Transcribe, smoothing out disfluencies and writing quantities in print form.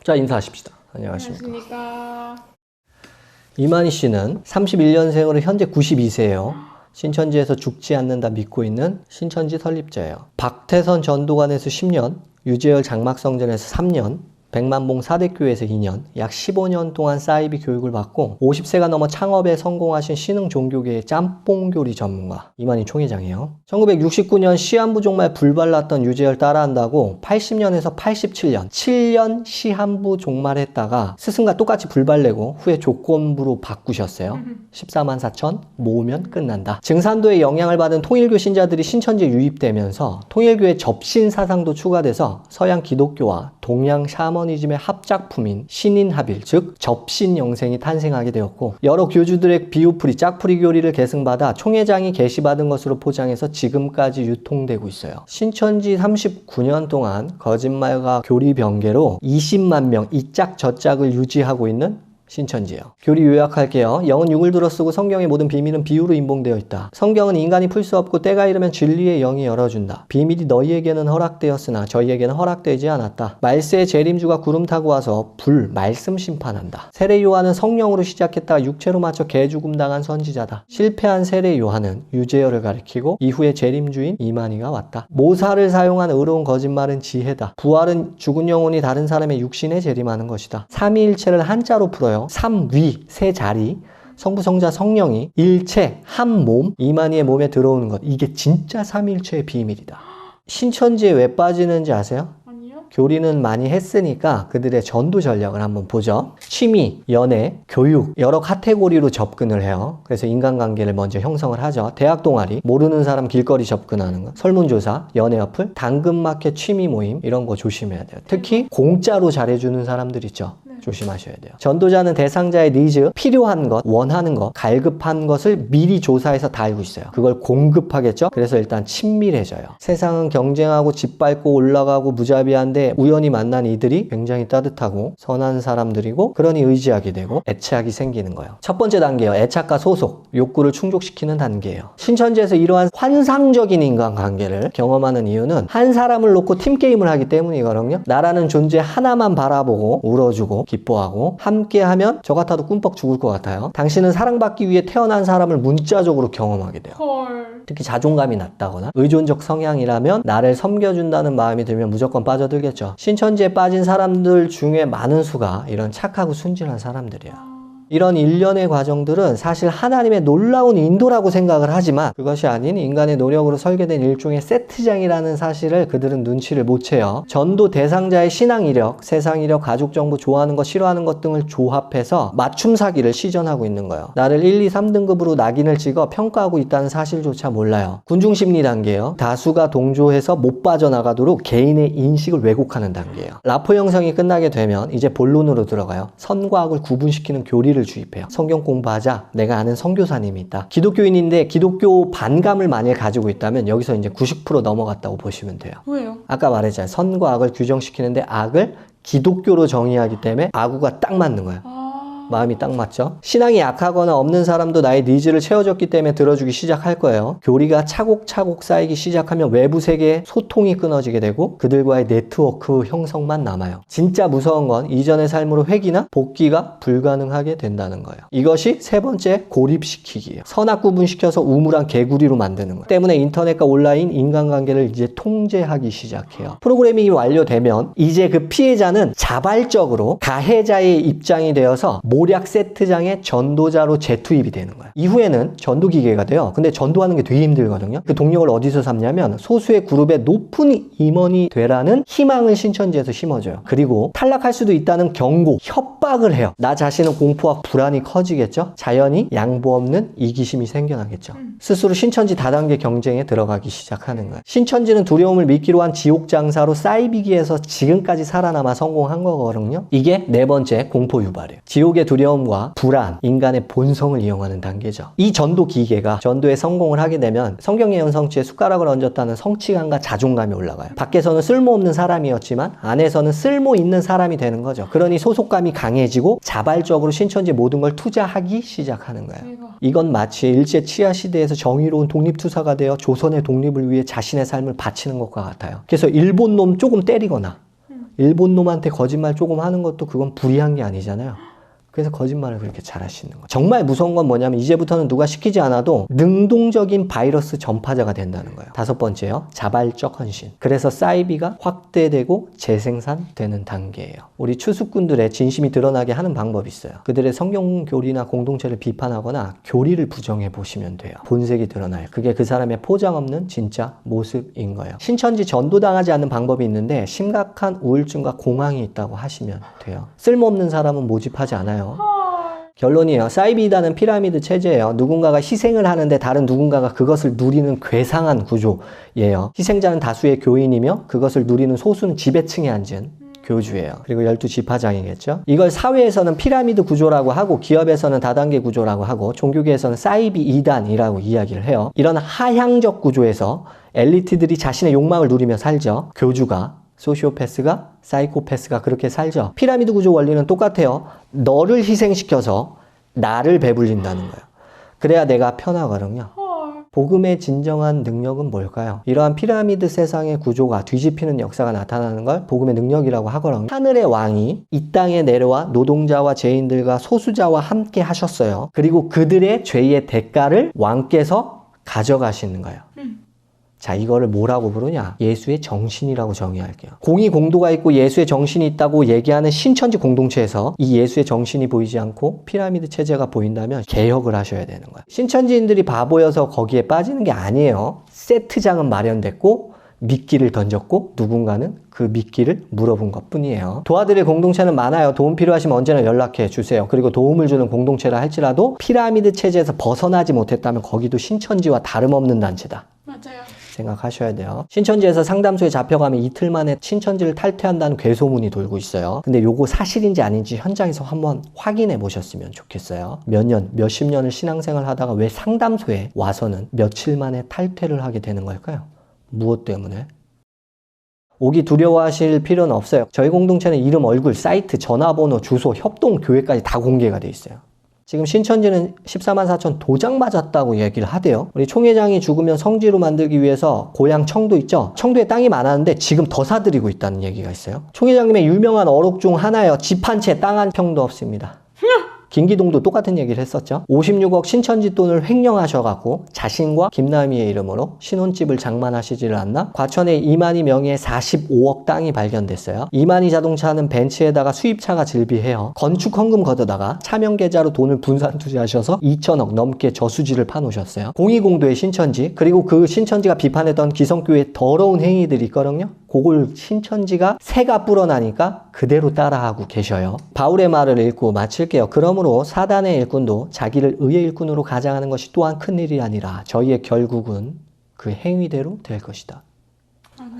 자, 인사하십시다. 안녕하십니까. 안녕하십니까. 이만희 씨는 31년생으로 현재 92세예요. 신천지에서 죽지 않는다 믿고 있는 신천지 설립자예요. 박태선 전도관에서 10년, 유재열 장막성전에서 3년, 백만봉 사대교회에서 2년, 약 15년 동안 사이비 교육을 받고 50세가 넘어 창업에 성공하신 신흥 종교계의 짬뽕교리 전문가 이만희 총회장이에요. 1969년 시한부 종말 불발랐던 유재열 따라한다고 80년에서 87년 7년 시한부 종말했다가 스승과 똑같이 불발내고 후에 조건부로 바꾸셨어요. 14만 4천 모으면 끝난다. 증산도에 영향을 받은 통일교 신자들이 신천지에 유입되면서 통일교의 접신 사상도 추가돼서 서양 기독교와 동양 샤머니즘의 합작품인 신인합일, 즉 접신 영생이 탄생하게 되었고 여러 교주들의 비우풀이 짝풀이 교리를 계승받아 총회장이 계시받은 것으로 포장해서 지금까지 유통되고 있어요. 신천지 39년 동안 거짓말과 교리 변개로 20만 명 이 짝 저 짝을 유지하고 있는 신천지예요. 교리 요약할게요. 영은 육을 들어 쓰고 성경의 모든 비밀은 비유로 인봉되어 있다. 성경은 인간이 풀 수 없고 때가 이르면 진리의 영이 열어준다. 비밀이 너희에게는 허락되었으나 저희에게는 허락되지 않았다. 말세의 재림주가 구름 타고 와서 불, 말씀 심판한다. 세례 요한은 성령으로 시작했다가 육체로 맞춰 개죽음 당한 선지자다. 실패한 세례 요한은 유재열을 가리키고 이후에 재림주인 이만희가 왔다. 모사를 사용한 의로운 거짓말은 지혜다. 부활은 죽은 영혼이 다른 사람의 육신에 재림하는 것이다. 삼위일체를 한자로 풀어요. 삼위, 세 자리, 성부, 성자, 성령이 일체, 한 몸, 이만희의 몸에 들어오는 것. 이게 진짜 삼위일체의 비밀이다. 신천지에 왜 빠지는지 아세요? 아니요? 교리는 많이 했으니까 그들의 전도 전략을 한번 보죠. 취미, 연애, 교육 여러 카테고리로 접근을 해요. 그래서 인간관계를 먼저 형성을 하죠. 대학 동아리, 모르는 사람 길거리 접근하는 거, 설문조사, 연애 어플, 당근마켓 취미 모임 이런 거 조심해야 돼요. 특히 공짜로 잘해주는 사람들 있죠. 조심하셔야 돼요. 전도자는 대상자의 니즈, 필요한 것, 원하는 것, 갈급한 것을 미리 조사해서 다 알고 있어요. 그걸 공급하겠죠? 그래서 일단 친밀해져요. 세상은 경쟁하고 짓밟고 올라가고 무자비한데 우연히 만난 이들이 굉장히 따뜻하고 선한 사람들이고 그러니 의지하게 되고 애착이 생기는 거예요. 첫 번째 단계요. 애착과 소속, 욕구를 충족시키는 단계예요. 신천지에서 이러한 환상적인 인간관계를 경험하는 이유는 한 사람을 놓고 팀게임을 하기 때문이거든요. 나라는 존재 하나만 바라보고 울어주고 기뻐하고 함께하면 저 같아도 꿈뻑 죽을 것 같아요. 당신은 사랑받기 위해 태어난 사람을 문자적으로 경험하게 돼요. 헐. 특히 자존감이 낮다거나 의존적 성향이라면 나를 섬겨준다는 마음이 들면 무조건 빠져들겠죠. 신천지에 빠진 사람들 중에 많은 수가 이런 착하고 순진한 사람들이에요. 이런 일련의 과정들은 사실 하나님의 놀라운 인도라고 생각을 하지만 그것이 아닌 인간의 노력으로 설계된 일종의 세트장이라는 사실을 그들은 눈치를 못 채요. 전도 대상자의 신앙 이력, 세상 이력, 가족 정보, 좋아하는 것, 싫어하는 것 등을 조합해서 맞춤 사기를 시전하고 있는 거예요. 나를 1, 2, 3등급으로 낙인을 찍어 평가하고 있다는 사실조차 몰라요. 군중심리 단계예요. 다수가 동조해서 못 빠져나가도록 개인의 인식을 왜곡하는 단계예요. 라포 형성이 끝나게 되면 이제 본론으로 들어가요. 선과 악을 구분시키는 교리를 주입해요. 성경 공부하자. 내가 아는 선교사님이 있다. 기독교인인데 기독교 반감을 만일 가지고 있다면 여기서 이제 90% 넘어갔다고 보시면 돼요. 왜요? 아까 말했잖아요. 선과 악을 규정시키는데 악을 기독교로 정의하기 때문에 악우가 딱 맞는 거예요. 마음이 딱 맞죠? 신앙이 약하거나 없는 사람도 나의 니즈를 채워줬기 때문에 들어주기 시작할 거예요. 교리가 차곡차곡 쌓이기 시작하면 외부 세계에 소통이 끊어지게 되고 그들과의 네트워크 형성만 남아요. 진짜 무서운 건 이전의 삶으로 회귀나 복귀가 불가능하게 된다는 거예요. 이것이 세 번째 고립시키기예요. 선악 구분시켜서 우물한 개구리로 만드는 거예요. 때문에 인터넷과 온라인 인간관계를 이제 통제하기 시작해요. 프로그래밍이 완료되면 이제 그 피해자는 자발적으로 가해자의 입장이 되어서 모략 세트장의 전도자로 재투입이 되는 거예요. 이후에는 전도기계가 돼요. 근데 전도하는 게 되게 힘들거든요. 그 동력을 어디서 삼냐면 소수의 그룹의 높은 임원이 되라는 희망을 신천지에서 심어줘요. 그리고 탈락할 수도 있다는 경고, 협박을 해요. 나 자신은 공포와 불안이 커지겠죠. 자연히 양보 없는 이기심이 생겨나겠죠. 스스로 신천지 다단계 경쟁에 들어가기 시작하는 거예요. 신천지는 두려움을 미끼로 한 지옥 장사로 사이비기에서 지금까지 살아남아 성공한 거거든요. 이게 네 번째 공포 유발이에요. 지옥의 두려움과 불안, 인간의 본성을 이용하는 단계죠. 이 전도 기계가 전도에 성공을 하게 되면 성경 예언 성취에 숟가락을 얹었다는 성취감과 자존감이 올라가요. 밖에서는 쓸모없는 사람이었지만 안에서는 쓸모 있는 사람이 되는 거죠. 그러니 소속감이 강해지고 자발적으로 신천지의 모든 걸 투자하기 시작하는 거예요. 이건 마치 일제 치하 시대에서 정의로운 독립투사가 되어 조선의 독립을 위해 자신의 삶을 바치는 것과 같아요. 그래서 일본 놈 조금 때리거나 일본 놈한테 거짓말 조금 하는 것도 그건 불이한 게 아니잖아요. 그래서 거짓말을 그렇게 잘하시는 거예요. 정말 무서운 건 뭐냐면 이제부터는 누가 시키지 않아도 능동적인 바이러스 전파자가 된다는 거예요. 5번째요. 자발적 헌신. 그래서 사이비가 확대되고 재생산되는 단계예요. 우리 추수꾼들의 진심이 드러나게 하는 방법이 있어요. 그들의 성경교리나 공동체를 비판하거나 교리를 부정해 보시면 돼요. 본색이 드러나요. 그게 그 사람의 포장 없는 진짜 모습인 거예요. 신천지 전도당하지 않는 방법이 있는데 심각한 우울증과 공황이 있다고 하시면 돼요. 쓸모없는 사람은 모집하지 않아요. 결론이에요. 사이비다는 피라미드 체제예요. 누군가가 희생을 하는데 다른 누군가가 그것을 누리는 괴상한 구조예요. 희생자는 다수의 교인이며 그것을 누리는 소수는 지배층에 앉은 교주예요. 그리고 12지파장이겠죠. 이걸 사회에서는 피라미드 구조라고 하고 기업에서는 다단계 구조라고 하고 종교계에서는 사이비 이단이라고 이야기를 해요. 이런 하향적 구조에서 엘리트들이 자신의 욕망을 누리며 살죠. 교주가, 소시오패스가, 사이코패스가 그렇게 살죠. 피라미드 구조 원리는 똑같아요. 너를 희생시켜서 나를 배불린다는 거예요. 그래야 내가 편하거든요. 복음의 진정한 능력은 뭘까요? 이러한 피라미드 세상의 구조가 뒤집히는 역사가 나타나는 걸 복음의 능력이라고 하거든요. 하늘의 왕이 이 땅에 내려와 노동자와 죄인들과 소수자와 함께 하셨어요. 그리고 그들의 죄의 대가를 왕께서 가져가시는 거예요. 자, 이거를 뭐라고 부르냐? 예수의 정신이라고 정의할게요. 공의 공도가 있고 예수의 정신이 있다고 얘기하는 신천지 공동체에서 이 예수의 정신이 보이지 않고 피라미드 체제가 보인다면 개혁을 하셔야 되는 거예요. 신천지인들이 바보여서 거기에 빠지는 게 아니에요. 세트장은 마련됐고 미끼를 던졌고 누군가는 그 미끼를 물어본 것 뿐이에요. 도와드릴 공동체는 많아요. 도움 필요하시면 언제나 연락해 주세요. 그리고 도움을 주는 공동체라 할지라도 피라미드 체제에서 벗어나지 못했다면 거기도 신천지와 다름없는 단체다. 맞아요. 생각하셔야 돼요. 신천지에서 상담소에 잡혀가면 이틀 만에 신천지를 탈퇴한다는 괴소문이 돌고 있어요. 근데 요거 사실인지 아닌지 현장에서 한번 확인해 보셨으면 좋겠어요. 몇십 년을 신앙생활 하다가 왜 상담소에 와서는 며칠 만에 탈퇴를 하게 되는 걸까요? 무엇 때문에? 오기 두려워하실 필요는 없어요. 저희 공동체는 이름, 얼굴, 사이트, 전화번호, 주소, 협동, 교회까지 다 공개가 돼 있어요. 지금 신천지는 14만 4천 도장 맞았다고 얘기를 하대요. 우리 총회장이 죽으면 성지로 만들기 위해서 고향 청도 있죠? 청도에 땅이 많았는데 지금 더 사들이고 있다는 얘기가 있어요. 총회장님의 유명한 어록 중 하나예요. 집 한 채, 땅 한 평도 없습니다. 김기동도 똑같은 얘기를 했었죠. 56억 신천지 돈을 횡령하셔갖고 자신과 김남희의 이름으로 신혼집을 장만하시지를 않나? 과천에 이만희 명의의 45억 땅이 발견됐어요. 이만희 자동차는 벤츠에다가 수입차가 질비해요. 건축 헌금 걷어다가 차명계좌로 돈을 분산 투자하셔서 2천억 넘게 저수지를 파놓으셨어요. 공의공도의 신천지, 그리고 그 신천지가 비판했던 기성교회의 더러운 행위들이 있거든요. 그걸 신천지가 새가 불어나니까 그대로 따라하고 계셔요. 바울의 말을 읽고 마칠게요. 그러므로 사단의 일꾼도 자기를 의의 일꾼으로 가장하는 것이 또한 큰일이 아니라 저희의 결국은 그 행위대로 될 것이다.